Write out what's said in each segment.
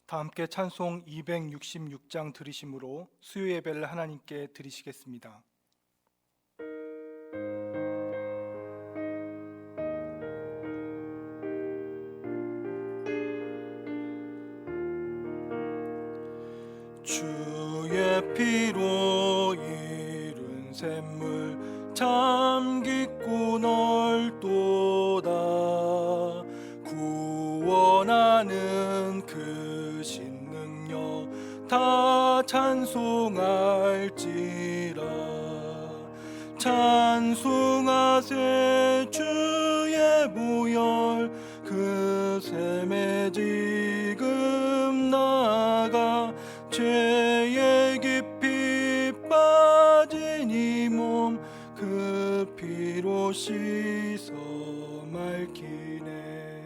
다 함께 찬송 266장 들으심으로 수요 예배를 하나님께 드리시겠습니다. 주의 피로 이룬 샘물 참 깊고 넓도다. 구원하는 그 신능력 다 찬송할지라. 찬송하세 주의 보혈 그 샘에 지금 나가 죄의 깊이 빠진 이 몸 그 피로 씻어 맑히네.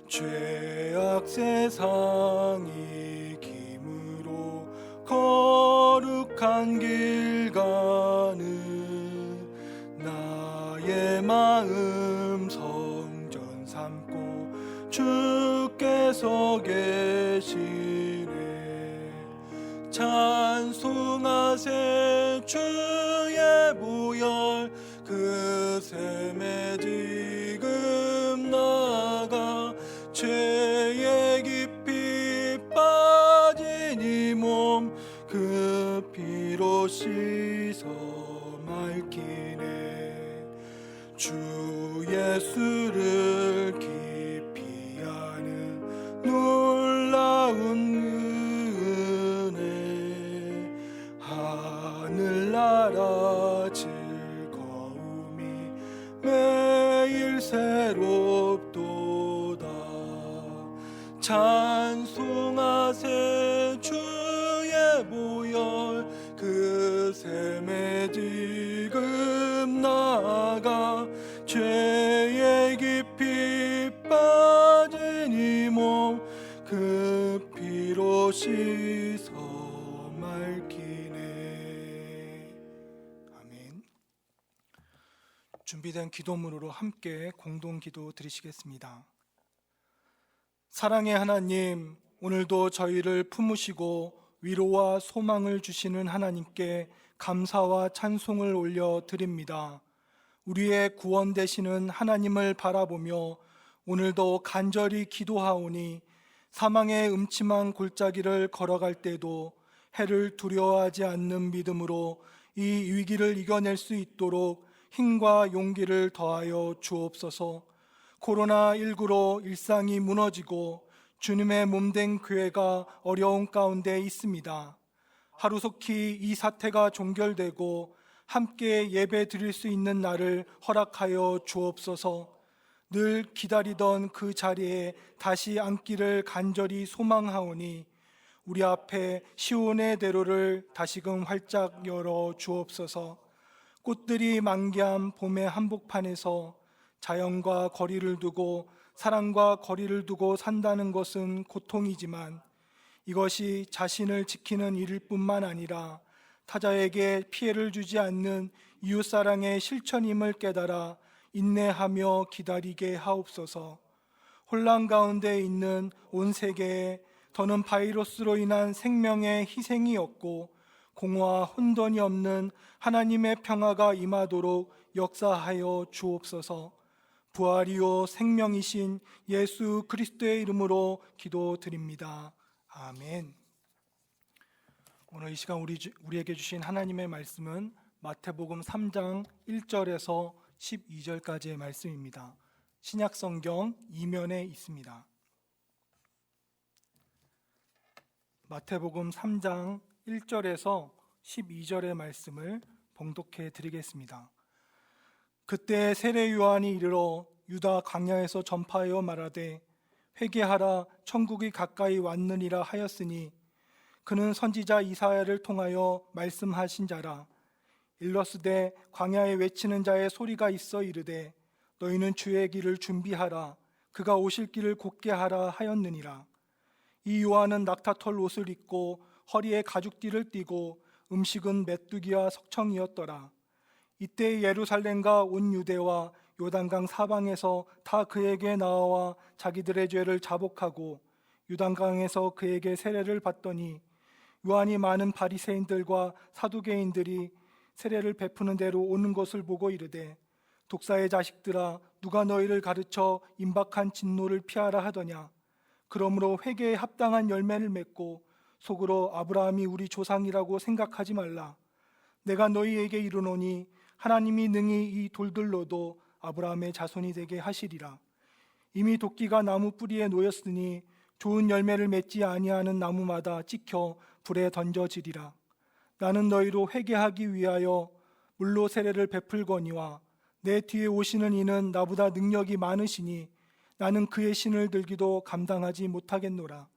죄악 세상이 김으로 거룩한 길 가는 나의 마음 성전 삼고 주께서 계시네. 찬송하세 주의 보혈 그 샘에 지금 나가 죄의 깊이 빠진 이 몸 그 피로 씻어 맑히네. 주 예수를 깊이 아는 놀라운 은혜 하늘나라 즐거움이 매일 새롭도다. 찬송하세 주의 보혈 그 샘에 지금 나가 죄의 깊이 빠진 이 몸 그 피로 씻어 맑히네. 아멘. 준비된 기도문으로 함께 공동 기도 드리시겠습니다. 사랑의 하나님, 오늘도 저희를 품으시고 위로와 소망을 주시는 하나님께 감사와 찬송을 올려드립니다. 우리의 구원 되시는 하나님을 바라보며 오늘도 간절히 기도하오니 사망의 음침한 골짜기를 걸어갈 때도 해를 두려워하지 않는 믿음으로 이 위기를 이겨낼 수 있도록 힘과 용기를 더하여 주옵소서. 코로나19로 일상이 무너지고 주님의 몸된 교회가 어려운 가운데 있습니다. 하루속히 이 사태가 종결되고 함께 예배 드릴 수 있는 날을 허락하여 주옵소서. 늘 기다리던 그 자리에 다시 앉기를 간절히 소망하오니 우리 앞에 시온의 대로를 다시금 활짝 열어 주옵소서. 꽃들이 만개한 봄의 한복판에서 자연과 거리를 두고 사랑과 거리를 두고 산다는 것은 고통이지만 이것이 자신을 지키는 일일 뿐만 아니라 타자에게 피해를 주지 않는 이웃사랑의 실천임을 깨달아 인내하며 기다리게 하옵소서. 혼란 가운데 있는 온 세계에 더는 바이러스로 인한 생명의 희생이 없고 공허와 혼돈이 없는 하나님의 평화가 임하도록 역사하여 주옵소서. 부활이요 생명이신 예수 그리스도의 이름으로 기도드립니다. 아멘. 오늘 이 시간 우리에게 주신 하나님의 말씀은 마태복음 3장 1절에서 12절까지의 말씀입니다. 신약성경 2면에 있습니다. 마태복음 3장 1절에서 12절의 말씀을 봉독해 드리겠습니다. 그때 세례 요한이 이르러 유다 광야에서 전파하여 말하되 회개하라 천국이 가까이 왔느니라 하였으니 그는 선지자 이사야를 통하여 말씀하신 자라. 일러스되 광야에 외치는 자의 소리가 있어 이르되 너희는 주의 길을 준비하라 그가 오실 길을 곧게 하라 하였느니라. 이 요한은 낙타털 옷을 입고 허리에 가죽띠를 띠고 음식은 메뚜기와 석청이었더라. 이때 예루살렘과 온 유대와 요단강 사방에서 다 그에게 나와 자기들의 죄를 자복하고 요단강에서 그에게 세례를 받더니 요한이 많은 바리새인들과 사두개인들이 세례를 베푸는 대로 오는 것을 보고 이르되 독사의 자식들아 누가 너희를 가르쳐 임박한 진노를 피하라 하더냐. 그러므로 회개에 합당한 열매를 맺고 속으로 아브라함이 우리 조상이라고 생각하지 말라. 내가 너희에게 이르노니 하나님이 능히 이 돌들로도 아브라함의 자손이 되게 하시리라. 이미 도끼가 나무 뿌리에 놓였으니 좋은 열매를 맺지 아니하는 나무마다 찍혀 불에 던져지리라. 나는 너희로 회개하기 위하여 물로 세례를 베풀거니와 내 뒤에 오시는 이는 나보다 능력이 많으시니 나는 그의 신을 들기도 감당하지 못하겠노라.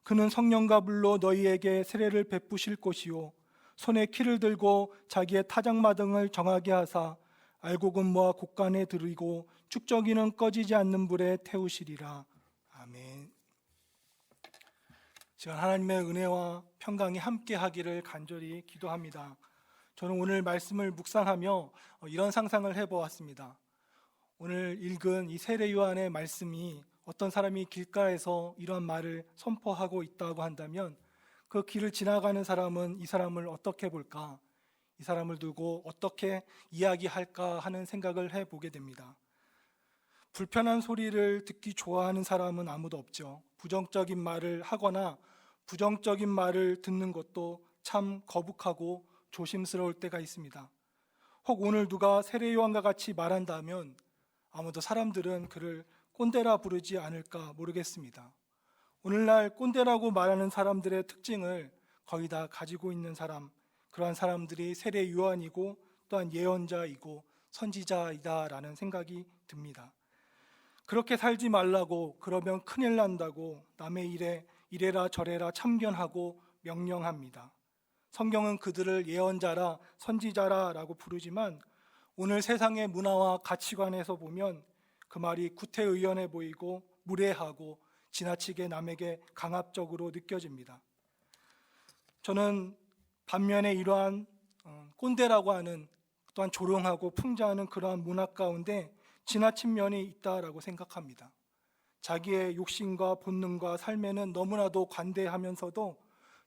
그는 성령과 불로 너희에게 세례를 베푸실 것이요 손에 키를 들고 자기의 타작마등을 정하게 하사 알곡은모와 곡간에 들이고 축적이는 꺼지지 않는 불에 태우시리라. 아멘. 시간 하나님의 은혜와 평강이 함께 하기를 간절히 기도합니다. 저는 오늘 말씀을 묵상하며 이런 상상을 해보았습니다. 오늘 읽은 이 세례 요한의 말씀이 어떤 사람이 길가에서 이런 말을 선포하고 있다고 한다면 그 길을 지나가는 사람은 이 사람을 어떻게 볼까? 이 사람을 두고 어떻게 이야기할까 하는 생각을 해보게 됩니다. 불편한 소리를 듣기 좋아하는 사람은 아무도 없죠. 부정적인 말을 하거나 부정적인 말을 듣는 것도 참 거북하고 조심스러울 때가 있습니다. 혹 오늘 누가 세례 요한과 같이 말한다면 아무도 사람들은 그를 꼰대라 부르지 않을까 모르겠습니다. 오늘날 꼰대라고 말하는 사람들의 특징을 거의 다 가지고 있는 사람, 그러한 사람들이 세례 요한이고 또한 예언자이고 선지자이다라는 생각이 듭니다. 그렇게 살지 말라고, 그러면 큰일 난다고 남의 일에 이래라 저래라 참견하고 명령합니다. 성경은 그들을 예언자라 선지자라라고 부르지만 오늘 세상의 문화와 가치관에서 보면 그 말이 구태의연해 보이고 무례하고 지나치게 남에게 강압적으로 느껴집니다. 저는 반면에 이러한 꼰대라고 하는, 또한 조롱하고 풍자하는 그러한 문화 가운데 지나친 면이 있다라고 생각합니다. 자기의 욕심과 본능과 삶에는 너무나도 관대하면서도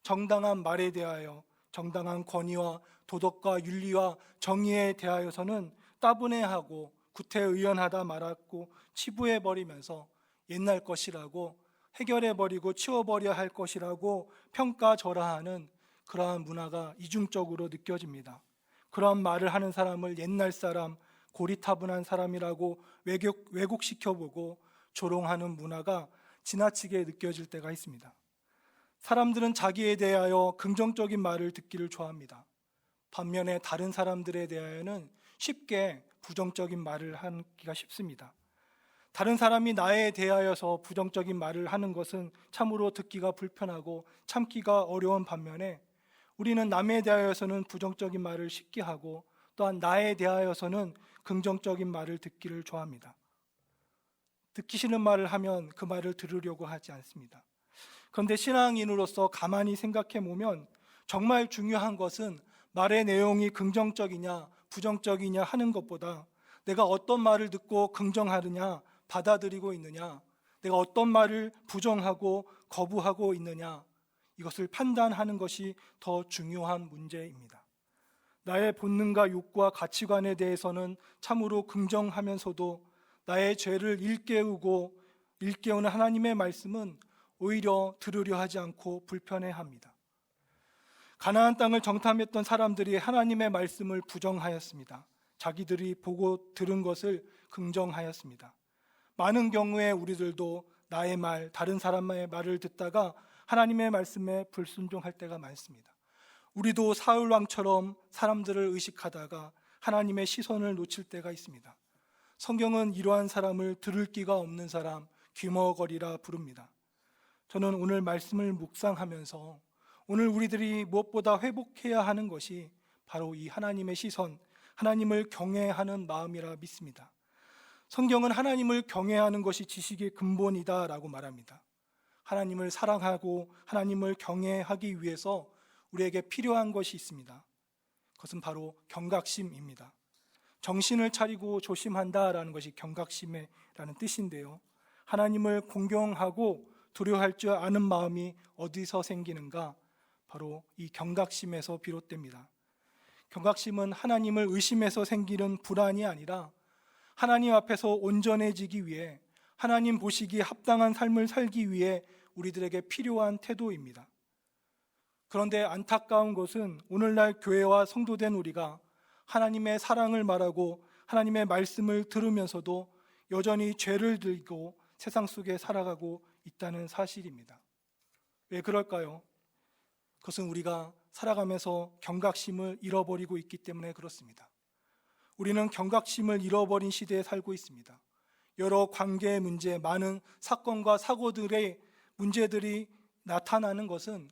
정당한 말에 대하여, 정당한 권위와 도덕과 윤리와 정의에 대하여서는 따분해하고 구태의연하다 말하고 치부해버리면서 옛날 것이라고 해결해버리고 치워버려야 할 것이라고 평가절하하는 그러한 문화가 이중적으로 느껴집니다. 그러한 말을 하는 사람을 옛날 사람, 고리타분한 사람이라고 왜곡시켜보고 조롱하는 문화가 지나치게 느껴질 때가 있습니다. 사람들은 자기에 대하여 긍정적인 말을 듣기를 좋아합니다. 반면에 다른 사람들에 대하여는 쉽게 부정적인 말을 하기가 쉽습니다. 다른 사람이 나에 대하여서 부정적인 말을 하는 것은 참으로 듣기가 불편하고 참기가 어려운 반면에 우리는 남에 대하여서는 부정적인 말을 쉽게 하고 또한 나에 대하여서는 긍정적인 말을 듣기를 좋아합니다. 듣기 싫은 말을 하면 그 말을 들으려고 하지 않습니다. 그런데 신앙인으로서 가만히 생각해 보면 정말 중요한 것은 말의 내용이 긍정적이냐 부정적이냐 하는 것보다 내가 어떤 말을 듣고 긍정하느냐 받아들이고 있느냐, 내가 어떤 말을 부정하고 거부하고 있느냐, 이것을 판단하는 것이 더 중요한 문제입니다. 나의 본능과 욕구와 가치관에 대해서는 참으로 긍정하면서도 나의 죄를 일깨우는 하나님의 말씀은 오히려 들으려 하지 않고 불편해합니다. 가나안 땅을 정탐했던 사람들이 하나님의 말씀을 부정하였습니다. 자기들이 보고 들은 것을 긍정하였습니다. 많은 경우에 우리들도 나의 말, 다른 사람의 말을 듣다가 하나님의 말씀에 불순종할 때가 많습니다. 우리도 사울 왕처럼 사람들을 의식하다가 하나님의 시선을 놓칠 때가 있습니다. 성경은 이러한 사람을 들을 기가 없는 사람, 귀머거리라 부릅니다. 저는 오늘 말씀을 묵상하면서 오늘 우리들이 무엇보다 회복해야 하는 것이 바로 이 하나님의 시선, 하나님을 경외하는 마음이라 믿습니다. 성경은 하나님을 경외하는 것이 지식의 근본이다라고 말합니다. 하나님을 사랑하고 하나님을 경외하기 위해서 우리에게 필요한 것이 있습니다. 그것은 바로 경각심입니다. 정신을 차리고 조심한다라는 것이 경각심이라는 뜻인데요. 하나님을 공경하고 두려워할 줄 아는 마음이 어디서 생기는가? 바로 이 경각심에서 비롯됩니다. 경각심은 하나님을 의심해서 생기는 불안이 아니라 하나님 앞에서 온전해지기 위해, 하나님 보시기에 합당한 삶을 살기 위해 우리들에게 필요한 태도입니다. 그런데 안타까운 것은 오늘날 교회와 성도된 우리가 하나님의 사랑을 말하고 하나님의 말씀을 들으면서도 여전히 죄를 들고 세상 속에 살아가고 있다는 사실입니다. 왜 그럴까요? 그것은 우리가 살아가면서 경각심을 잃어버리고 있기 때문에 그렇습니다. 우리는 경각심을 잃어버린 시대에 살고 있습니다. 여러 관계의 문제, 많은 사건과 사고들의 문제들이 나타나는 것은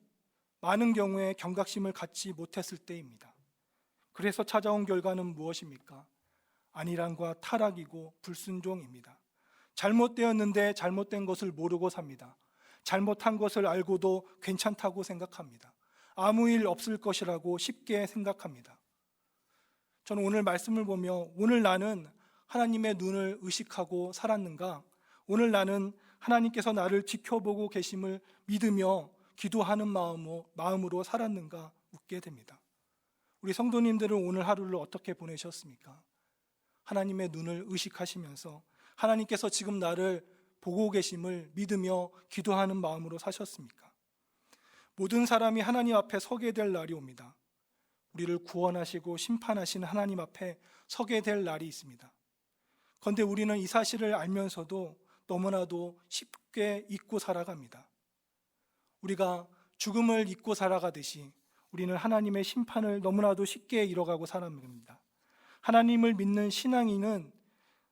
많은 경우에 경각심을 갖지 못했을 때입니다. 그래서 찾아온 결과는 무엇입니까? 안일함과 타락이고 불순종입니다. 잘못되었는데 잘못된 것을 모르고 삽니다. 잘못한 것을 알고도 괜찮다고 생각합니다. 아무 일 없을 것이라고 쉽게 생각합니다. 저는 오늘 말씀을 보며 오늘 나는 하나님의 눈을 의식하고 살았는가? 오늘 나는 하나님께서 나를 지켜보고 계심을 믿으며 기도하는 마음으로 살았는가 묻게 됩니다. 우리 성도님들은 오늘 하루를 어떻게 보내셨습니까? 하나님의 눈을 의식하시면서 하나님께서 지금 나를 보고 계심을 믿으며 기도하는 마음으로 사셨습니까? 모든 사람이 하나님 앞에 서게 될 날이 옵니다. 우리를 구원하시고 심판하시는 하나님 앞에 서게 될 날이 있습니다. 그런데 우리는 이 사실을 알면서도 너무나도 쉽게 잊고 살아갑니다. 우리가 죽음을 잊고 살아가듯이 우리는 하나님의 심판을 너무나도 쉽게 잃어가고 살아갑니다. 하나님을 믿는 신앙인은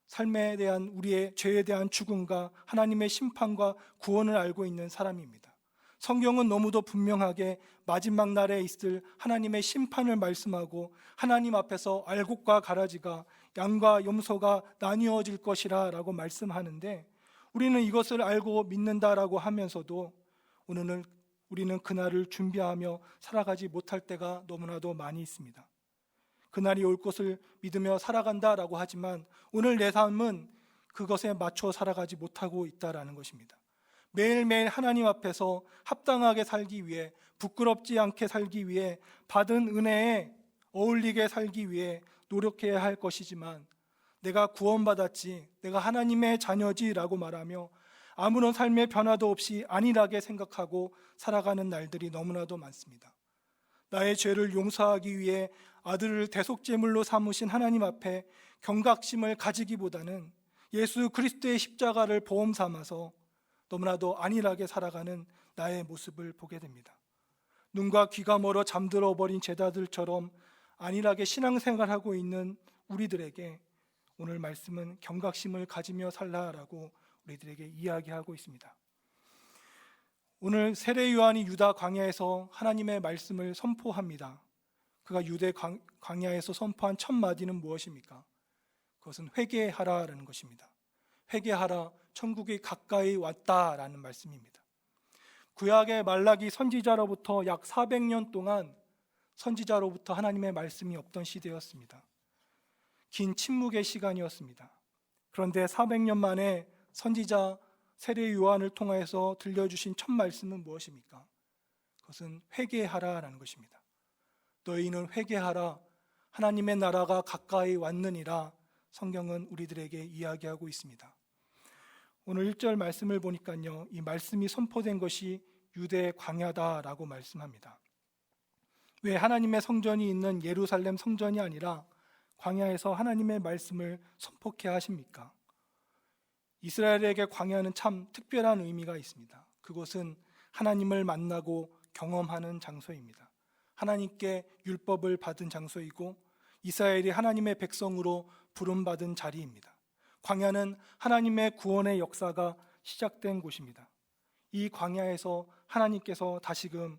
삶에 대한 우리의 죄에 대한 죽음과 하나님의 심판과 구원을 알고 있는 사람입니다. 성경은 너무도 분명하게 마지막 날에 있을 하나님의 심판을 말씀하고 하나님 앞에서 알곡과 가라지가 양과 염소가 나뉘어질 것이라 라고 말씀하는데, 우리는 이것을 알고 믿는다라고 하면서도 오늘은 우리는 그날을 준비하며 살아가지 못할 때가 너무나도 많이 있습니다. 그날이 올 것을 믿으며 살아간다라고 하지만 오늘 내 삶은 그것에 맞춰 살아가지 못하고 있다라는 것입니다. 매일매일 하나님 앞에서 합당하게 살기 위해, 부끄럽지 않게 살기 위해, 받은 은혜에 어울리게 살기 위해 노력해야 할 것이지만, 내가 구원받았지, 내가 하나님의 자녀지라고 말하며 아무런 삶의 변화도 없이 안일하게 생각하고 살아가는 날들이 너무나도 많습니다. 나의 죄를 용서하기 위해 아들을 대속제물로 삼으신 하나님 앞에 경각심을 가지기보다는 예수 그리스도의 십자가를 보험 삼아서 너무나도 안일하게 살아가는 나의 모습을 보게 됩니다. 눈과 귀가 멀어 잠들어 버린 제자들처럼 안일하게 신앙생활하고 있는 우리들에게 오늘 말씀은 경각심을 가지며 살라라고 우리들에게 이야기하고 있습니다. 오늘 세례 요한이 유다 광야에서 하나님의 말씀을 선포합니다. 그가 유대 광야에서 선포한 첫 마디는 무엇입니까? 그것은 회개하라라는 것입니다. 회개하라, 천국이 가까이 왔다라는 말씀입니다. 구약의 말라기 선지자로부터 약 400년 동안 선지자로부터 하나님의 말씀이 없던 시대였습니다. 긴 침묵의 시간이었습니다. 그런데 400년 만에 선지자 세례 요한을 통해서 들려주신 첫 말씀은 무엇입니까? 그것은 회개하라라는 것입니다. 너희는 회개하라, 하나님의 나라가 가까이 왔느니라. 성경은 우리들에게 이야기하고 있습니다. 오늘 1절 말씀을 보니까요, 이 말씀이 선포된 것이 유대 광야다라고 말씀합니다. 왜 하나님의 성전이 있는 예루살렘 성전이 아니라 광야에서 하나님의 말씀을 선포케 하십니까? 이스라엘에게 광야는 참 특별한 의미가 있습니다. 그곳은 하나님을 만나고 경험하는 장소입니다. 하나님께 율법을 받은 장소이고 이스라엘이 하나님의 백성으로 부름받은 자리입니다. 광야는 하나님의 구원의 역사가 시작된 곳입니다. 이 광야에서 하나님께서 다시금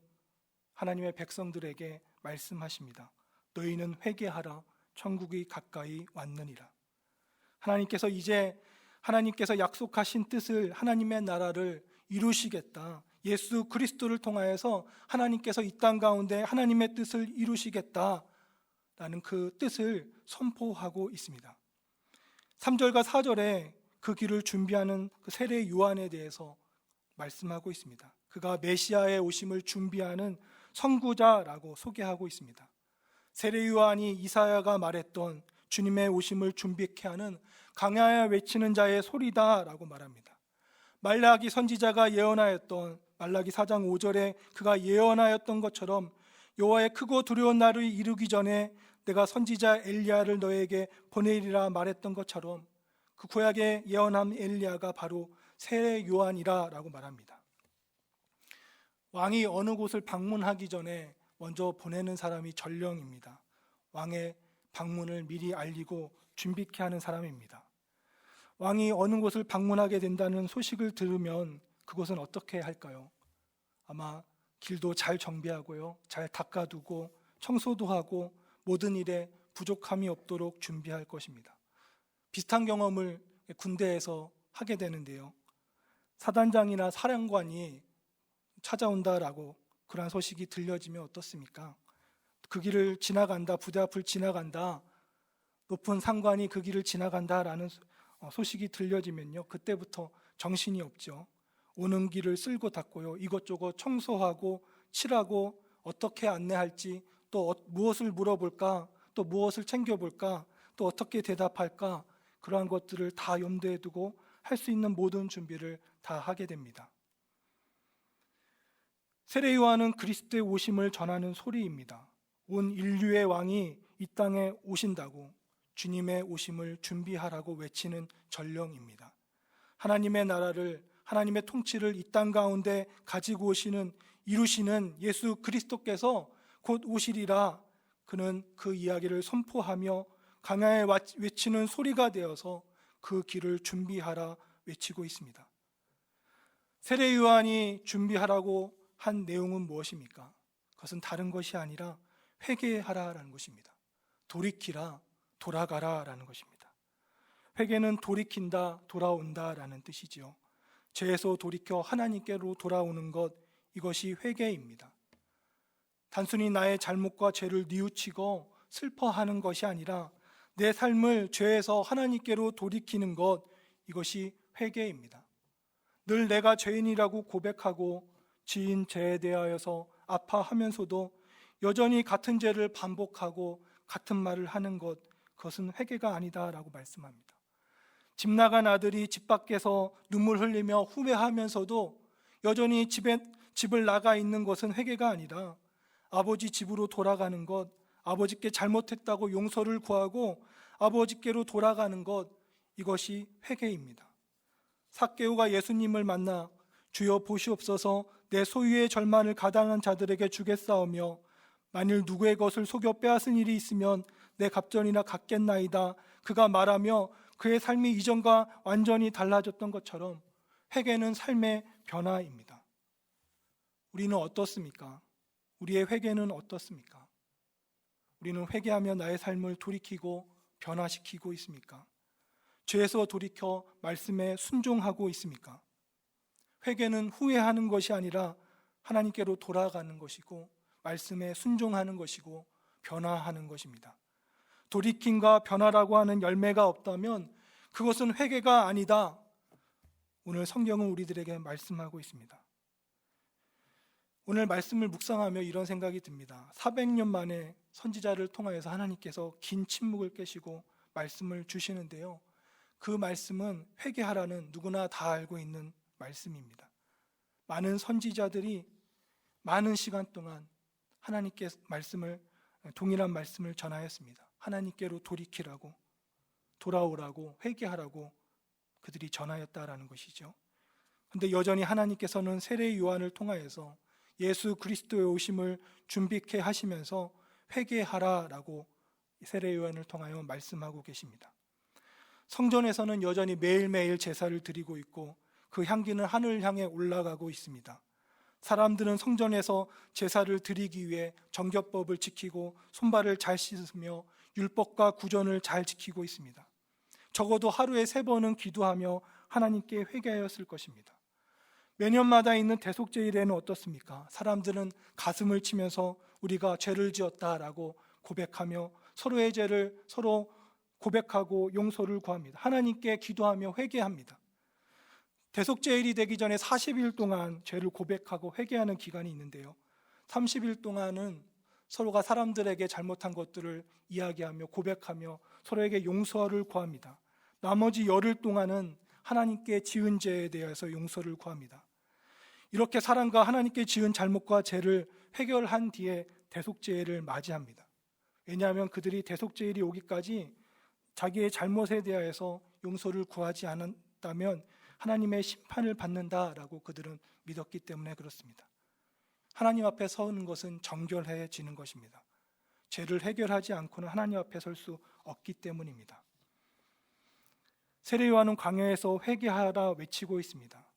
하나님의 백성들에게 말씀하십니다. 너희는 회개하라, 천국이 가까이 왔느니라. 하나님께서 이제 하나님께서 약속하신 뜻을, 하나님의 나라를 이루시겠다, 예수 그리스도를 통하여서 하나님께서 이 땅 가운데 하나님의 뜻을 이루시겠다라는 그 뜻을 선포하고 있습니다. 3절과 4절에 그 길을 준비하는 그 세례 요한에 대해서 말씀하고 있습니다. 그가 메시아의 오심을 준비하는 선구자라고 소개하고 있습니다. 세례 요한이 이사야가 말했던 주님의 오심을 준비케 하는 강하여 외치는 자의 소리다라고 말합니다. 말라기 선지자가 예언하였던 말라기 4장 5절에 그가 예언하였던 것처럼 여호와의 크고 두려운 날이 이르기 전에 내가 선지자 엘리야를 너에게 보내리라 말했던 것처럼 그 구약의 예언한 엘리야가 바로 세례 요한이라고 말합니다. 왕이 어느 곳을 방문하기 전에 먼저 보내는 사람이 전령입니다. 왕의 방문을 미리 알리고 준비케 하는 사람입니다. 왕이 어느 곳을 방문하게 된다는 소식을 들으면 그곳은 어떻게 할까요? 아마 길도 잘 정비하고요, 잘 닦아두고 청소도 하고 모든 일에 부족함이 없도록 준비할 것입니다. 비슷한 경험을 군대에서 하게 되는데요, 사단장이나 사령관이 찾아온다라고 그러한 소식이 들려지면 어떻습니까? 그 길을 지나간다, 부대 앞을 지나간다, 높은 상관이 그 길을 지나간다라는 소식이 들려지면요, 그때부터 정신이 없죠. 오는 길을 쓸고 닦고요, 이것저것 청소하고 칠하고 어떻게 안내할지, 또 무엇을 물어볼까, 또 무엇을 챙겨볼까, 또 어떻게 대답할까, 그러한 것들을 다 염두에 두고 할 수 있는 모든 준비를 다 하게 됩니다. 세례 요한은 그리스도의 오심을 전하는 소리입니다. 온 인류의 왕이 이 땅에 오신다고 주님의 오심을 준비하라고 외치는 전령입니다. 하나님의 나라를, 하나님의 통치를 이 땅 가운데 가지고 오시는, 이루시는 예수 그리스도께서 곧 오시리라, 그는 그 이야기를 선포하며 강야에 외치는 소리가 되어서 그 길을 준비하라 외치고 있습니다. 세례 요한이 준비하라고 한 내용은 무엇입니까? 그것은 다른 것이 아니라 회개하라라는 것입니다. 돌이키라, 돌아가라라는 것입니다. 회개는 돌이킨다, 돌아온다라는 뜻이지요. 죄에서 돌이켜 하나님께로 돌아오는 것, 이것이 회개입니다. 단순히 나의 잘못과 죄를 뉘우치고 슬퍼하는 것이 아니라 내 삶을 죄에서 하나님께로 돌이키는 것, 이것이 회개입니다. 늘 내가 죄인이라고 고백하고 지은 죄에 대하여서 아파하면서도 여전히 같은 죄를 반복하고 같은 말을 하는 것, 그것은 회개가 아니다라고 말씀합니다. 집 나간 아들이 집 밖에서 눈물 흘리며 후회하면서도 여전히 집을 나가 있는 것은 회개가 아니라 아버지 집으로 돌아가는 것, 아버지께 잘못했다고 용서를 구하고 아버지께로 돌아가는 것, 이것이 회개입니다. 삭개오가 예수님을 만나 주여 보시옵소서, 내 소유의 절반을 가당한 자들에게 주겠사오며 만일 누구의 것을 속여 빼앗은 일이 있으면 내 갑전이나 갚겠나이다, 그가 말하며 그의 삶이 이전과 완전히 달라졌던 것처럼 회개는 삶의 변화입니다. 우리는 어떻습니까? 우리의 회개는 어떻습니까? 우리는 회개하며 나의 삶을 돌이키고 변화시키고 있습니까? 죄에서 돌이켜 말씀에 순종하고 있습니까? 회개는 후회하는 것이 아니라 하나님께로 돌아가는 것이고 말씀에 순종하는 것이고 변화하는 것입니다. 돌이킴과 변화라고 하는 열매가 없다면 그것은 회개가 아니다. 오늘 성경은 우리들에게 말씀하고 있습니다. 오늘 말씀을 묵상하며 이런 생각이 듭니다. 400년 만에 선지자를 통하여서 하나님께서 긴 침묵을 깨시고 말씀을 주시는데요, 그 말씀은 회개하라는 누구나 다 알고 있는 말씀입니다. 많은 선지자들이 많은 시간 동안 하나님께 동일한 말씀을 전하였습니다. 하나님께로 돌이키라고, 돌아오라고, 회개하라고 그들이 전하였다라는 것이죠. 그런데 여전히 하나님께서는 세례 요한을 통하여서 예수 그리스도의 오심을 준비케 하시면서 회개하라라고 세례 요한을 통하여 말씀하고 계십니다. 성전에서는 여전히 매일매일 제사를 드리고 있고 그 향기는 하늘을 향해 올라가고 있습니다. 사람들은 성전에서 제사를 드리기 위해 정결법을 지키고 손발을 잘 씻으며 율법과 구전을 잘 지키고 있습니다. 적어도 하루에 3번은 기도하며 하나님께 회개하였을 것입니다. 매년마다 있는 대속제일에는 어떻습니까? 사람들은 가슴을 치면서 우리가 죄를 지었다라고 고백하며 서로의 죄를 서로 고백하고 용서를 구합니다. 하나님께 기도하며 회개합니다. 대속죄일이 되기 전에 40일 동안 죄를 고백하고 회개하는 기간이 있는데요, 30일 동안은 서로가 사람들에게 잘못한 것들을 이야기하며 고백하며 서로에게 용서를 구합니다. 나머지 열흘 동안은 하나님께 지은 죄에 대해서 용서를 구합니다. 이렇게 사람과 하나님께 지은 잘못과 죄를 해결한 뒤에 대속죄일을 맞이합니다. 왜냐하면 그들이 대속죄일이 오기까지 자기의 잘못에 대해서 용서를 구하지 않았다면 하나님의 심판을 받는다라고 그들은 믿었기 때문에 그렇습니다. 하나님 앞에 서는 것은 정결해지는 것입니다. 죄를 해결하지 않고는 하나님 앞에 설 수 없기 때문입니다. 세례요한은 광야에서 회개하라 외치고 있습니다.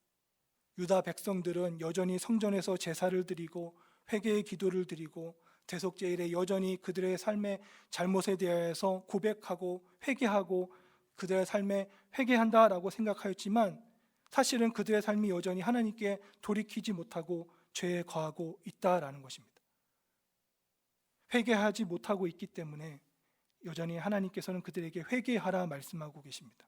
유다 백성들은 여전히 성전에서 제사를 드리고 회개의 기도를 드리고 대속죄일에 여전히 그들의 삶의 잘못에 대해서 고백하고 회개하고 그들의 삶에 회개한다라고 생각하였지만 사실은 그들의 삶이 여전히 하나님께 돌이키지 못하고 죄에 거하고 있다라는 것입니다. 회개하지 못하고 있기 때문에 여전히 하나님께서는 그들에게 회개하라 말씀하고 계십니다.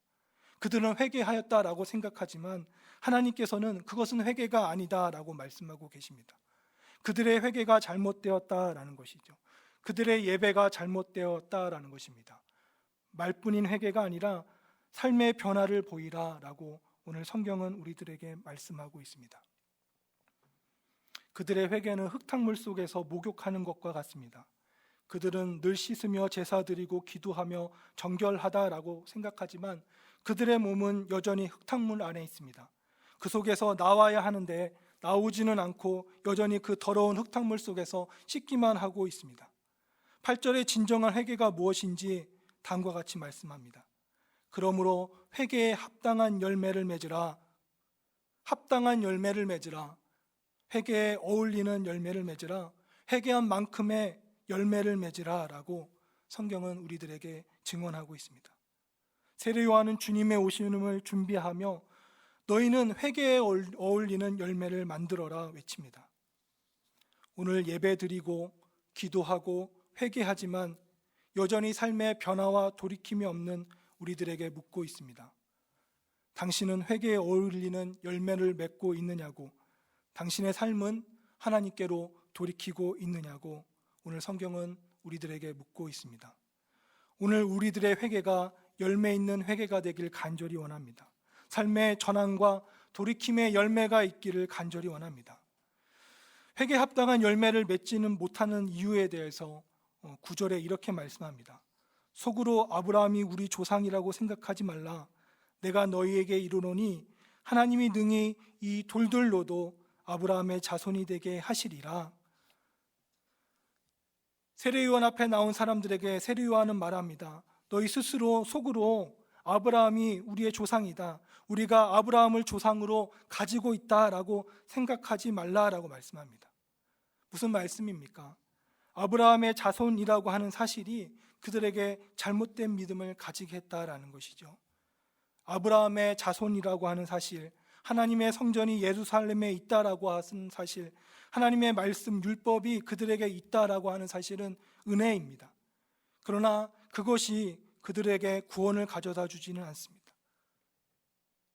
그들은 회개하였다라고 생각하지만 하나님께서는 그것은 회개가 아니다라고 말씀하고 계십니다. 그들의 회개가 잘못되었다라는 것이죠. 그들의 예배가 잘못되었다라는 것입니다. 말뿐인 회개가 아니라 삶의 변화를 보이라라고 오늘 성경은 우리들에게 말씀하고 있습니다. 그들의 회개는 흙탕물 속에서 목욕하는 것과 같습니다. 그들은 늘 씻으며 제사 드리고 기도하며 정결하다라고 생각하지만 그들의 몸은 여전히 흙탕물 안에 있습니다. 그 속에서 나와야 하는데 나오지는 않고 여전히 그 더러운 흙탕물 속에서 씻기만 하고 있습니다. 8절의 진정한 회개가 무엇인지 다음과 같이 말씀합니다. 그러므로 회개에 합당한 열매를 맺으라. 합당한 열매를 맺으라. 회개에 어울리는 열매를 맺으라. 회개한 만큼의 열매를 맺으라 라고 성경은 우리들에게 증언하고 있습니다. 세례요한은 주님의 오심을 준비하며 너희는 회개에 어울리는 열매를 만들어라 외칩니다. 오늘 예배 드리고 기도하고 회개하지만 여전히 삶의 변화와 돌이킴이 없는 우리들에게 묻고 있습니다. 당신은 회개에 어울리는 열매를 맺고 있느냐고, 당신의 삶은 하나님께로 돌이키고 있느냐고 오늘 성경은 우리들에게 묻고 있습니다. 오늘 우리들의 회개가 열매 있는 회개가 되길 간절히 원합니다. 삶의 전환과 돌이킴의 열매가 있기를 간절히 원합니다. 회개에 합당한 열매를 맺지는 못하는 이유에 대해서 9절에 이렇게 말씀합니다. 속으로 아브라함이 우리 조상이라고 생각하지 말라. 내가 너희에게 이르노니 하나님이 능히 이 돌들로도 아브라함의 자손이 되게 하시리라. 세례요한 앞에 나온 사람들에게 세례요한은 말합니다. 너희 스스로 속으로 아브라함이 우리의 조상이다, 우리가 아브라함을 조상으로 가지고 있다라고 생각하지 말라라고 말씀합니다. 무슨 말씀입니까? 아브라함의 자손이라고 하는 사실이 그들에게 잘못된 믿음을 가지게 했다라는 것이죠. 아브라함의 자손이라고 하는 사실, 하나님의 성전이 예루살렘에 있다라고 하는 사실, 하나님의 말씀 율법이 그들에게 있다라고 하는 사실은 은혜입니다. 그러나 그것이 그들에게 구원을 가져다 주지는 않습니다.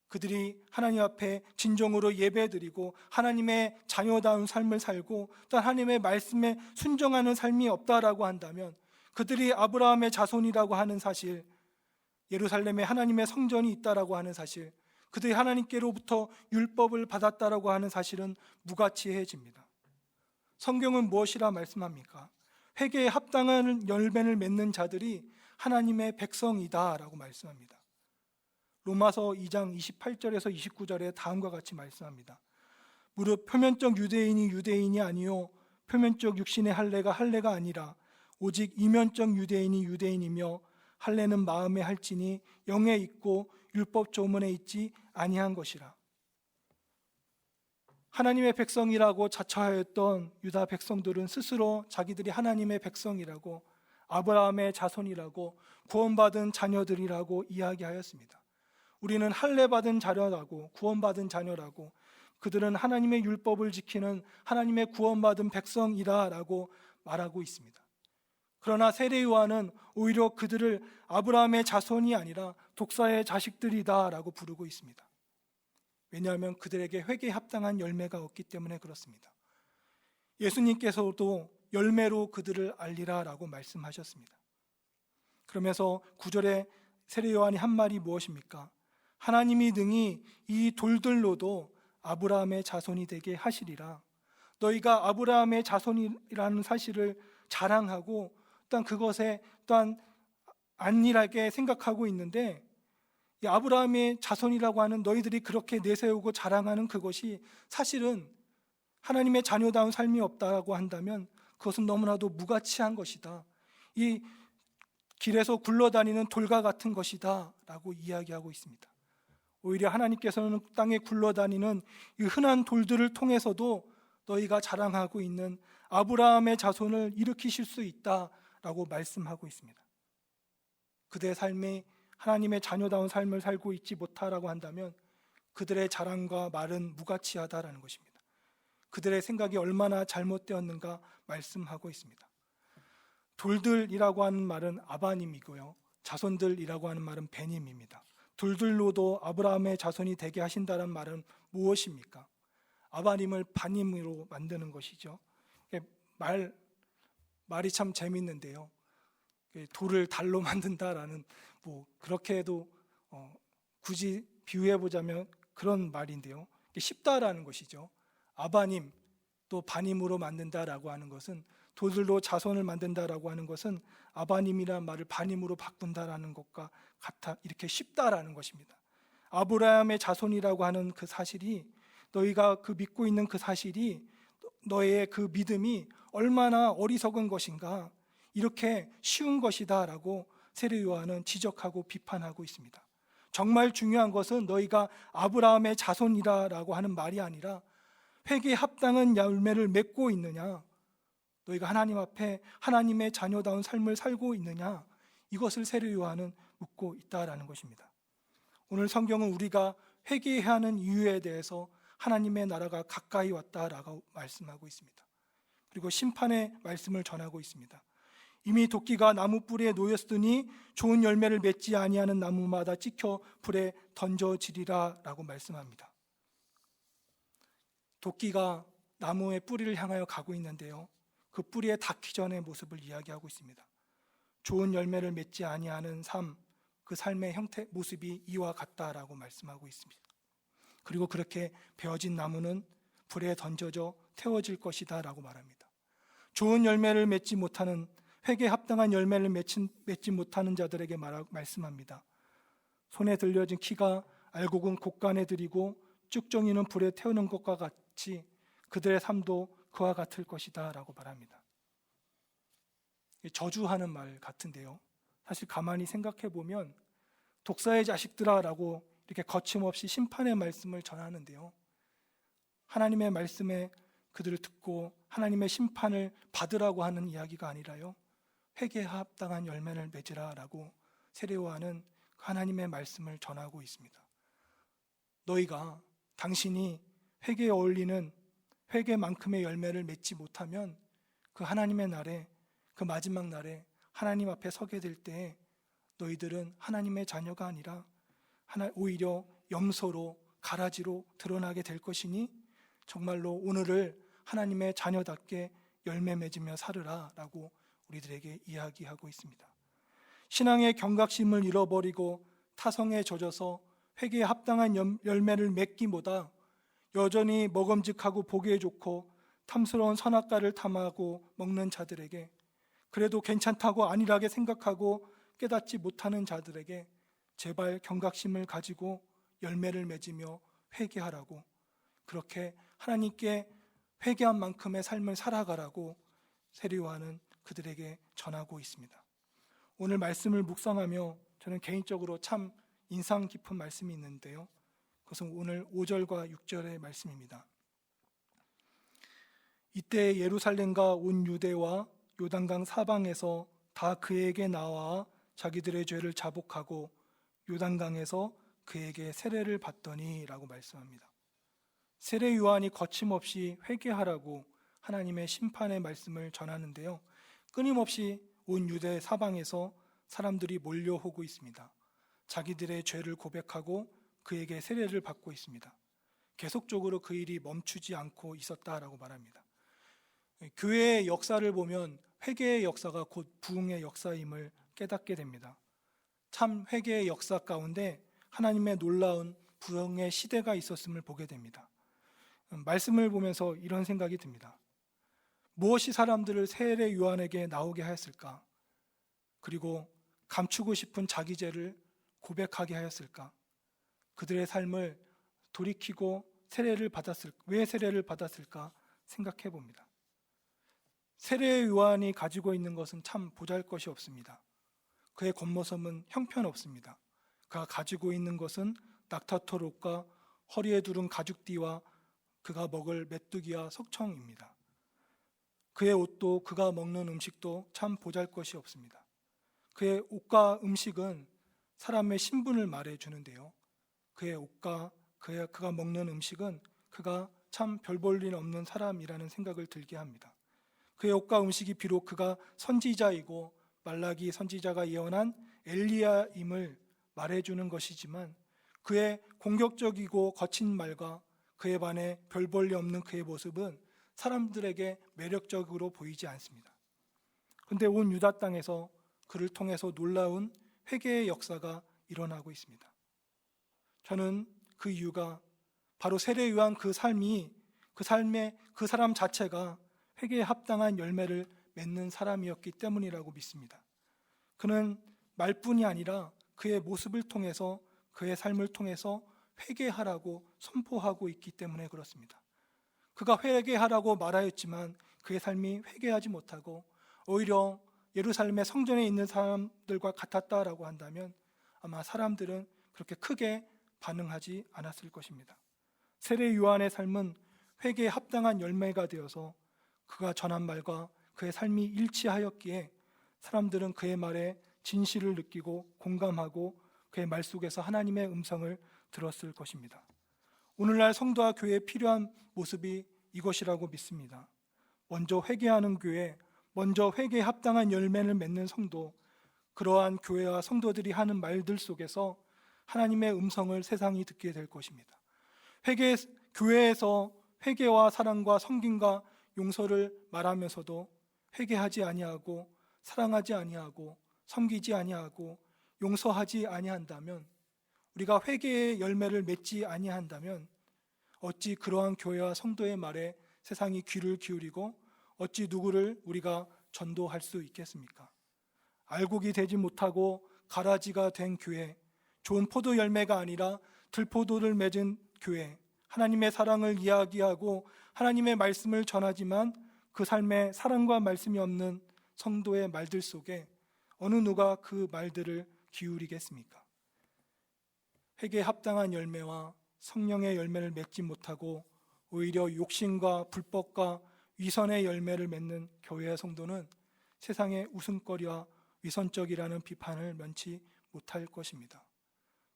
그들이 하나님 앞에 진정으로 예배드리고 하나님의 자녀다운 삶을 살고 또 하나님의 말씀에 순종하는 삶이 없다라고 한다면 그들이 아브라함의 자손이라고 하는 사실, 예루살렘에 하나님의 성전이 있다라고 하는 사실, 그들이 하나님께로부터 율법을 받았다라고 하는 사실은 무가치해집니다. 성경은 무엇이라 말씀합니까? 회개에 합당한 열매를 맺는 자들이 하나님의 백성이다라고 말씀합니다. 로마서 2장 28절에서 29절에 다음과 같이 말씀합니다. 무릇 표면적 유대인이 유대인이 아니요 표면적 육신의 할례가 할례가 아니라 오직 이면적 유대인이 유대인이며 할례는 마음에 할지니 영에 있고 율법 조문에 있지 아니한 것이라. 하나님의 백성이라고 자처하였던 유다 백성들은 스스로 자기들이 하나님의 백성이라고, 아브라함의 자손이라고, 구원받은 자녀들이라고 이야기하였습니다. 우리는 할례받은 자녀라고, 구원받은 자녀라고, 그들은 하나님의 율법을 지키는 하나님의 구원받은 백성이라고 말하고 있습니다. 그러나 세례요한은 오히려 그들을 아브라함의 자손이 아니라 독사의 자식들이다라고 부르고 있습니다. 왜냐하면 그들에게 회개에 합당한 열매가 없기 때문에 그렇습니다. 예수님께서도 열매로 그들을 알리라 라고 말씀하셨습니다. 그러면서 9절에 세례 요한이 한 말이 무엇입니까? 하나님이 능히 이 돌들로도 아브라함의 자손이 되게 하시리라. 너희가 아브라함의 자손이라는 사실을 자랑하고 또한 그것에 또한 안일하게 생각하고 있는데, 이 아브라함의 자손이라고 하는 너희들이 그렇게 내세우고 자랑하는 그것이 사실은 하나님의 자녀다운 삶이 없다고 한다면 그것은 너무나도 무가치한 것이다. 이 길에서 굴러다니는 돌과 같은 것이다 라고 이야기하고 있습니다. 오히려 하나님께서는 땅에 굴러다니는 이 흔한 돌들을 통해서도 너희가 자랑하고 있는 아브라함의 자손을 일으키실 수 있다라고 말씀하고 있습니다. 그들의 삶이 하나님의 자녀다운 삶을 살고 있지 못하라고 한다면 그들의 자랑과 말은 무가치하다라는 것입니다. 그들의 생각이 얼마나 잘못되었는가 말씀하고 있습니다. 돌들이라고 하는 말은 아바님이고요, 자손들이라고 하는 말은 베님입니다. 돌들로도 아브라함의 자손이 되게 하신다는 말은 무엇입니까? 아바님을 바님으로 만드는 것이죠. 말이 참 재밌는데요, 돌을 달로 만든다라는, 그렇게 해도 굳이 비유해 보자면 그런 말인데요, 쉽다라는 것이죠. 아바님 또 바님으로 만든다라고 하는 것은, 돌들로 자손을 만든다라고 하는 것은 아바님이라는 말을 바님으로 바꾼다라는 것과 같아 이렇게 쉽다라는 것입니다. 아브라함의 자손이라고 하는 그 사실이, 너희가 그 믿고 있는 그 사실이, 너의 그 믿음이 얼마나 어리석은 것인가, 이렇게 쉬운 것이다 라고 세례 요한은 지적하고 비판하고 있습니다. 정말 중요한 것은 너희가 아브라함의 자손이라고 하는 말이 아니라 회개에 합당한 열매를 맺고 있느냐, 너희가 하나님 앞에 하나님의 자녀다운 삶을 살고 있느냐, 이것을 세례 요한은 묻고 있다라는 것입니다. 오늘 성경은 우리가 회개해야 하는 이유에 대해서 하나님의 나라가 가까이 왔다라고 말씀하고 있습니다. 그리고 심판의 말씀을 전하고 있습니다. 이미 도끼가 나무 뿌리에 놓였으니 좋은 열매를 맺지 아니하는 나무마다 찍혀 불에 던져지리라 라고 말씀합니다. 도끼가 나무의 뿌리를 향하여 가고 있는데요, 그 뿌리에 닿기 전의 모습을 이야기하고 있습니다. 좋은 열매를 맺지 아니하는 삶, 그 삶의 형태, 모습이 이와 같다라고 말씀하고 있습니다. 그리고 그렇게 베어진 나무는 불에 던져져 태워질 것이다 라고 말합니다. 좋은 열매를 맺지 못하는, 회개에 합당한 열매를 맺지 못하는 자들에게 말씀합니다. 손에 들려진 키가 알곡은 곡간에 들이고 쭉정이는 불에 태우는 것과 같이 그들의 삶도 그와 같을 것이다 라고 말합니다. 저주하는 말 같은데요, 사실 가만히 생각해 보면 독사의 자식들아 라고 이렇게 거침없이 심판의 말씀을 전하는데요, 하나님의 말씀에 그들을 듣고 하나님의 심판을 받으라고 하는 이야기가 아니라요, 회개에 합당한 열매를 맺으라 라고 세례 요한은 하나님의 말씀을 전하고 있습니다. 너희가, 당신이 회개에 어울리는 회개만큼의 열매를 맺지 못하면 그 하나님의 날에, 그 마지막 날에 하나님 앞에 서게 될 때 너희들은 하나님의 자녀가 아니라 오히려 염소로, 가라지로 드러나게 될 것이니 정말로 오늘을 하나님의 자녀답게 열매 맺으며 살으라 라고 우리들에게 이야기하고 있습니다. 신앙의 경각심을 잃어버리고 타성에 젖어서 회개에 합당한 열매를 맺기보다 여전히 먹음직하고 보기에 좋고 탐스러운 선악과를 탐하고 먹는 자들에게, 그래도 괜찮다고 안일하게 생각하고 깨닫지 못하는 자들에게 제발 경각심을 가지고 열매를 맺으며 회개하라고, 그렇게 하나님께 회개한 만큼의 삶을 살아가라고 세례 요한은 그들에게 전하고 있습니다. 오늘 말씀을 묵상하며 저는 개인적으로 참 인상 깊은 말씀이 있는데요, 그것은 오늘 5절과 6절의 말씀입니다. 이때 예루살렘과 온 유대와 요단강 사방에서 다 그에게 나와 자기들의 죄를 자복하고 요단강에서 그에게 세례를 받더니 라고 말씀합니다. 세례 요한이 거침없이 회개하라고 하나님의 심판의 말씀을 전하는데요, 끊임없이 온 유대 사방에서 사람들이 몰려오고 있습니다. 자기들의 죄를 고백하고 그에게 세례를 받고 있습니다. 계속적으로 그 일이 멈추지 않고 있었다라고 말합니다. 교회의 역사를 보면 회개의 역사가 곧 부흥의 역사임을 깨닫게 됩니다. 참 회개의 역사 가운데 하나님의 놀라운 부흥의 시대가 있었음을 보게 됩니다. 말씀을 보면서 이런 생각이 듭니다. 무엇이 사람들을 세례 요한에게 나오게 하였을까? 그리고 감추고 싶은 자기 죄를 고백하게 하였을까? 그들의 삶을 돌이키고 왜 세례를 받았을까 생각해 봅니다. 세례 요한이 가지고 있는 것은 참 보잘것이 없습니다. 그의 겉모습은 형편없습니다. 그가 가지고 있는 것은 낙타털 옷과 허리에 두른 가죽띠와 그가 먹을 메뚜기와 석청입니다. 그의 옷도 그가 먹는 음식도 참 보잘것이 없습니다. 그의 옷과 음식은 사람의 신분을 말해주는데요, 그의 옷과 그가 먹는 음식은 그가 참 별 볼 일 없는 사람이라는 생각을 들게 합니다. 그의 옷과 음식이 비록 그가 선지자이고 말라기 선지자가 예언한 엘리야임을 말해주는 것이지만 그의 공격적이고 거친 말과 그에 반해 별 볼 일 없는 그의 모습은 사람들에게 매력적으로 보이지 않습니다. 그런데 온 유다 땅에서 그를 통해서 놀라운 회개의 역사가 일어나고 있습니다. 저는 그 이유가 바로 세례 요한 그 삶의 그 사람 자체가 회개에 합당한 열매를 맺는 사람이었기 때문이라고 믿습니다. 그는 말뿐이 아니라 그의 모습을 통해서, 그의 삶을 통해서 회개하라고 선포하고 있기 때문에 그렇습니다. 그가 회개하라고 말하였지만 그의 삶이 회개하지 못하고 오히려 예루살렘의 성전에 있는 사람들과 같았다라고 한다면 아마 사람들은 그렇게 크게 반응하지 않았을 것입니다. 세례 요한의 삶은 회개에 합당한 열매가 되어서 그가 전한 말과 그의 삶이 일치하였기에 사람들은 그의 말에 진실을 느끼고 공감하고 그의 말 속에서 하나님의 음성을 들었을 것입니다. 오늘날 성도와 교회에 필요한 모습이 이것이라고 믿습니다. 먼저 회개하는 교회, 먼저 회개에 합당한 열매를 맺는 성도, 그러한 교회와 성도들이 하는 말들 속에서 하나님의 음성을 세상이 듣게 될 것입니다. 교회에서 회개와 사랑과 섬김과 용서를 말하면서도 회개하지 아니하고 사랑하지 아니하고 섬기지 아니하고 용서하지 아니한다면, 우리가 회개의 열매를 맺지 아니한다면 어찌 그러한 교회와 성도의 말에 세상이 귀를 기울이고 어찌 누구를 우리가 전도할 수 있겠습니까? 알곡이 되지 못하고 가라지가 된 교회, 좋은 포도 열매가 아니라 들포도를 맺은 교회, 하나님의 사랑을 이야기하고 하나님의 말씀을 전하지만 그 삶에 사랑과 말씀이 없는 성도의 말들 속에 어느 누가 그 말들을 기울이겠습니까? 회개에 합당한 열매와 성령의 열매를 맺지 못하고 오히려 욕심과 불법과 위선의 열매를 맺는 교회의 성도는 세상의 웃음거리와 위선적이라는 비판을 면치 못할 것입니다.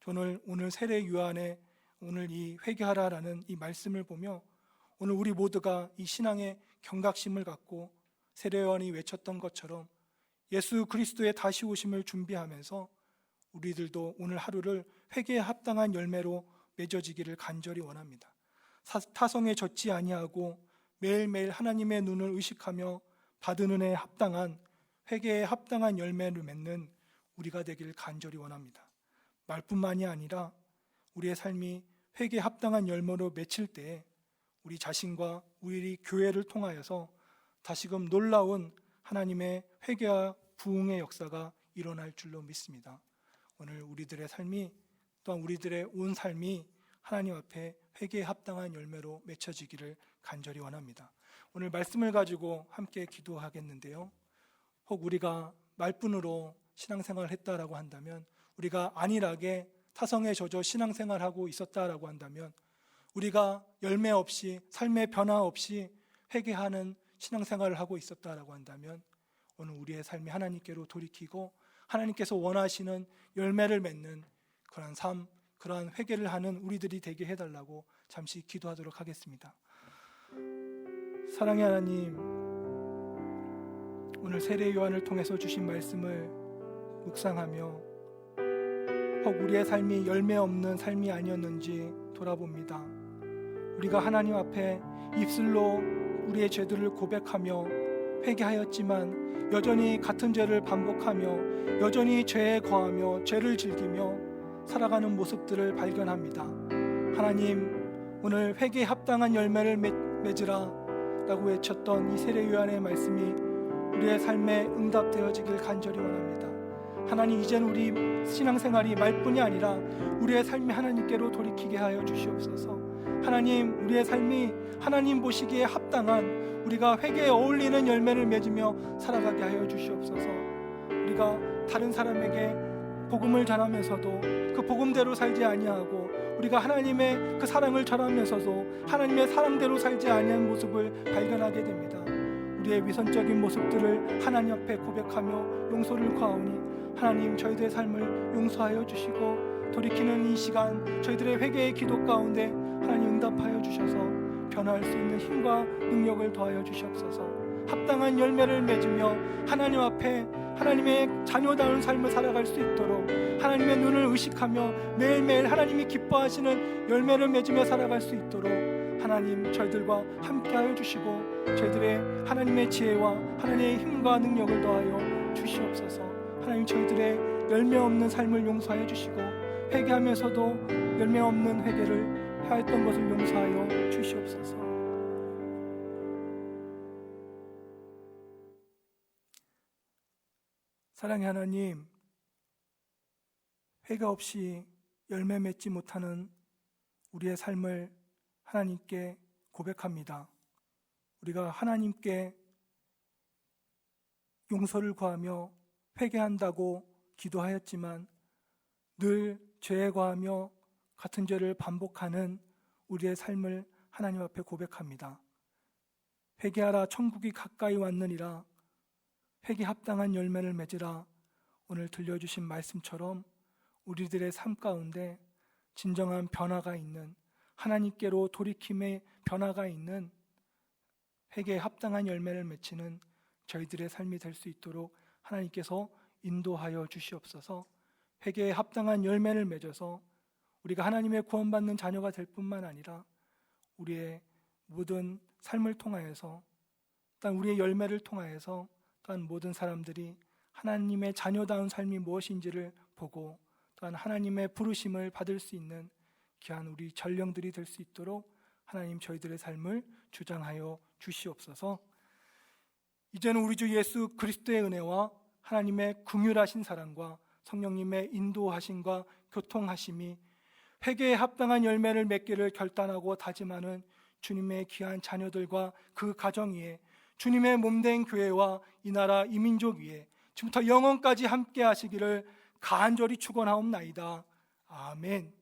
저는 오늘 세례 요한의 오늘 이 회개하라라는 이 말씀을 보며 오늘 우리 모두가 이 신앙의 경각심을 갖고 세례 요한이 외쳤던 것처럼 예수 그리스도의 다시 오심을 준비하면서 우리들도 오늘 하루를 회개에 합당한 열매로 맺어지기를 간절히 원합니다. 타성에 젖지 아니하고 매일매일 하나님의 눈을 의식하며 받은 은혜에 합당한, 회개에 합당한 열매를 맺는 우리가 되기를 간절히 원합니다. 말뿐만이 아니라 우리의 삶이 회개에 합당한 열매로 맺힐 때에 우리 자신과 우리 교회를 통하여서 다시금 놀라운 하나님의 회개와 부흥의 역사가 일어날 줄로 믿습니다. 오늘 우리들의 삶이, 또한 우리들의 온 삶이 하나님 앞에 회개에 합당한 열매로 맺혀지기를 간절히 원합니다. 오늘 말씀을 가지고 함께 기도하겠는데요, 혹 우리가 말뿐으로 신앙생활을 했다라고 한다면, 우리가 안일하게 타성에 젖어 신앙생활하고 있었다라고 한다면, 우리가 열매 없이, 삶의 변화 없이 회개하는 신앙생활을 하고 있었다라고 한다면, 오늘 우리의 삶이 하나님께로 돌이키고 하나님께서 원하시는 열매를 맺는 그러한 삶, 그러한 회개를 하는 우리들이 되게 해달라고 잠시 기도하도록 하겠습니다. 사랑의 하나님, 오늘 세례 요한을 통해서 주신 말씀을 묵상하며 혹 우리의 삶이 열매 없는 삶이 아니었는지 돌아봅니다. 우리가 하나님 앞에 입술로 우리의 죄들을 고백하며 회개하였지만 여전히 같은 죄를 반복하며 여전히 죄에 거하며 죄를 즐기며 살아가는 모습들을 발견합니다. 하나님, 오늘 회개에 합당한 열매를 맺으라 라고 외쳤던 이 세례 요한의 말씀이 우리의 삶에 응답되어지길 간절히 원합니다. 하나님, 이제는 우리 신앙생활이 말뿐이 아니라 우리의 삶이 하나님께로 돌이키게 하여 주시옵소서. 하나님, 우리의 삶이 하나님 보시기에 합당한, 우리가 회개에 어울리는 열매를 맺으며 살아가게 하여 주시옵소서. 우리가 다른 사람에게 복음을 전하면서도 그 복음대로 살지 아니하고, 우리가 하나님의 그 사랑을 전하면서도 하나님의 사랑대로 살지 아니한 모습을 발견하게 됩니다. 우리의 위선적인 모습들을 하나님 앞에 고백하며 용서를 구하오니 하나님, 저희들의 삶을 용서하여 주시고 돌이키는 이 시간 저희들의 회개의 기도 가운데 하나님 응답하여 주셔서 변화할 수 있는 힘과 능력을 더하여 주시옵소서. 합당한 열매를 맺으며 하나님 앞에 하나님의 자녀다운 삶을 살아갈 수 있도록 하나님의 눈을 의식하며 매일매일 하나님이 기뻐하시는 열매를 맺으며 살아갈 수 있도록 하나님, 저희들과 함께하여 주시고 저희들의 하나님의 지혜와 하나님의 힘과 능력을 더하여 주시옵소서. 하나님, 저희들의 열매 없는 삶을 용서하여 주시고 회개하면서도 열매 없는 회개를 하였던 것을 용서하여 주시옵소서. 사랑의 하나님, 회개 없이 열매 맺지 못하는 우리의 삶을 하나님께 고백합니다. 우리가 하나님께 용서를 구하며 회개한다고 기도하였지만 늘 죄에 거하며 같은 죄를 반복하는 우리의 삶을 하나님 앞에 고백합니다. 회개하라, 천국이 가까이 왔느니라. 회개 합당한 열매를 맺으라. 오늘 들려주신 말씀처럼 우리들의 삶 가운데 진정한 변화가 있는, 하나님께로 돌이킴의 변화가 있는 회개에 합당한 열매를 맺히는 저희들의 삶이 될 수 있도록 하나님께서 인도하여 주시옵소서. 회개에 합당한 열매를 맺어서 우리가 하나님의 구원받는 자녀가 될 뿐만 아니라 우리의 모든 삶을 통하여서, 또한 우리의 열매를 통하여서 또한 모든 사람들이 하나님의 자녀다운 삶이 무엇인지를 보고 또한 하나님의 부르심을 받을 수 있는 귀한 우리 전령들이 될 수 있도록 하나님, 저희들의 삶을 주장하여 주시옵소서. 이제는 우리 주 예수 그리스도의 은혜와 하나님의 긍휼하신 사랑과 성령님의 인도하심과 교통하심이 회개에 합당한 열매를 맺기를 결단하고 다짐하는 주님의 귀한 자녀들과 그 가정 위에, 주님의 몸된 교회와 이 나라 이 민족 위에 지금부터 영원까지 함께 하시기를 간절히 축원하옵나이다. 아멘.